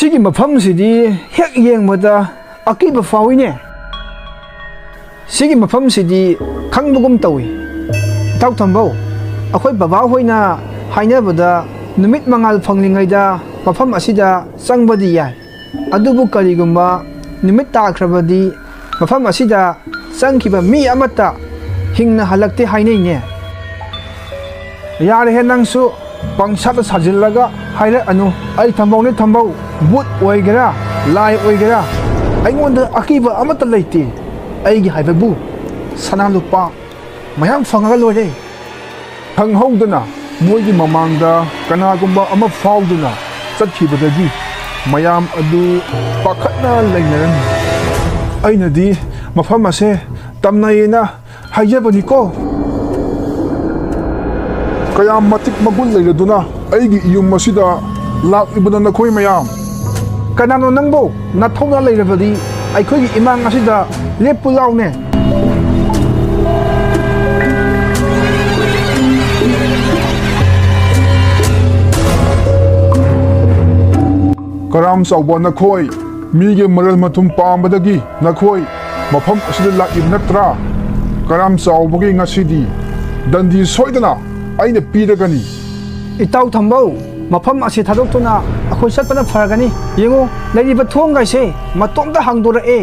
ꯃꯁꯤꯒꯤ ꯃꯐꯝꯁꯤꯗꯤ ꯍꯦꯛ ꯌꯦꯡꯕꯗ ꯑꯀꯤꯕ ꯐꯥꯎꯏꯅꯦ ꯁꯤꯒꯤ ꯃꯐꯝꯁꯤꯗꯤ ꯈꯪꯕꯒꯨꯝ ꯇꯧꯏ ꯏꯇꯥꯎ ꯊꯝꯕꯧ ꯑꯩꯈꯣꯏ ꯕꯕꯥ ꯍꯣꯏꯅ ꯍꯥꯏꯅꯕꯗ ꯅꯨꯃꯤꯠ ꯃꯉꯥꯜ ꯐꯪꯂꯤꯉꯩꯗ ꯃꯐꯝ ꯑꯁꯤꯗ ꯆꯪꯕꯗꯤ ꯌꯥꯏ ꯑꯗꯨꯕꯨ ꯀꯔꯤꯒꯨꯝꯕ ꯅꯨꯃꯤꯠ ꯇꯥꯈ꯭ꯔꯕꯗꯤ ꯃꯐꯝ ꯑꯁꯤꯗ ꯆꯪꯈꯤꯕ ꯃꯤ ꯑꯃꯠꯇ ꯍꯤꯡꯅ ꯍꯜꯂꯛꯇꯦ ꯍꯥꯏꯅꯩꯅꯦ ꯌꯥꯔꯦꯍꯦ ꯅꯪꯁꯨ ꯄꯪꯁꯥꯗ ꯁꯥꯖꯤꯜꯂꯒ ꯍꯥꯏꯔꯛꯑꯅꯨ ꯑꯩ ꯊꯝꯕꯧꯅꯦ ꯊꯝꯕꯧ ꯕꯨꯠ ꯑꯣꯏꯒꯦꯔꯥ ꯂꯥꯏ ꯑꯣꯏꯒꯦꯔꯥ ꯑꯩꯉꯣꯟꯗ ꯑꯀꯤꯕ ꯑꯃꯠꯇ ꯂꯩꯇꯦ ꯑꯩꯒꯤ ꯍꯥꯏꯕꯕꯨ ꯁꯅꯥ ꯂꯨꯄꯥ ꯃꯌꯥꯝ ꯐꯪꯉꯒ ꯂꯣꯏꯔꯦ ꯈꯪꯍꯧꯗꯅ ꯃꯣꯏꯒꯤ ꯃꯃꯥꯡꯗ ꯀꯅꯥꯒꯨꯝꯕ ꯑꯃ ꯐꯥꯎꯗꯨꯅ ꯆꯠꯈꯤꯕꯗꯒꯤ ꯃꯌꯥꯝ ꯑꯗꯨ ꯄꯥꯈꯠꯅ ꯂꯩꯅꯔꯝꯃꯤ ꯑꯩꯅꯗꯤ ꯃꯐꯝ ꯑꯁꯦ ꯇꯝꯅꯩꯌꯦꯅ ꯍꯥꯏꯖꯕꯅꯤꯀꯣ ꯀꯌꯥꯝ ꯃꯇꯤꯛ ꯃꯒꯨꯟ ꯂꯩꯔꯗꯨꯅ ꯑꯩꯒꯤ ꯏꯌꯨꯝ ꯑꯁꯤꯗ ꯂꯥꯛꯂꯤꯕꯅ ꯅꯈꯣꯏ ꯃꯌꯥꯝ ꯀꯅꯥꯅꯣ ꯅꯪꯕꯨ ꯅꯊꯧꯅ ꯂꯩꯔꯕꯗꯤ ꯑꯩꯈꯣꯏꯒꯤ ꯏꯃꯥꯡ ꯑꯁꯤꯗ ꯂꯦꯞꯄꯨ ꯂꯥꯎꯅꯦ ꯀꯔꯥꯝ ꯆꯥꯎꯕ ꯅꯈꯣꯏ ꯃꯤꯒꯤ ꯃꯔꯜ ꯃꯊꯨꯝ ꯄꯥꯝꯕꯗꯒꯤ ꯅꯈꯣꯏ ꯃꯐꯝ ꯑꯁꯤꯗ ꯂꯥꯛꯏꯕ ꯅꯠꯇ꯭ꯔꯥ ꯀꯔꯥꯝ ꯆꯥꯎꯕꯒꯤ ꯉꯁꯤꯗꯤ ꯗꯟꯗꯤ ꯁꯣꯏꯗꯅ ꯑꯩꯅ ꯄꯤꯔꯒꯅꯤ ꯏꯇꯥꯎ ꯊꯝꯕꯧ ꯃꯐꯝ ꯑꯁꯤ ꯊꯥꯗꯣꯛꯇꯨꯅ ꯑꯩꯈꯣꯏ ꯆꯠꯄꯅ ꯐꯔꯒꯅꯤ ꯌꯦꯡꯉꯨ ꯂꯩꯔꯤꯕ ꯊꯣꯡꯒꯩꯁꯦ ꯃꯇꯣꯝꯇ ꯍꯥꯡꯗꯣꯔꯛꯑꯦ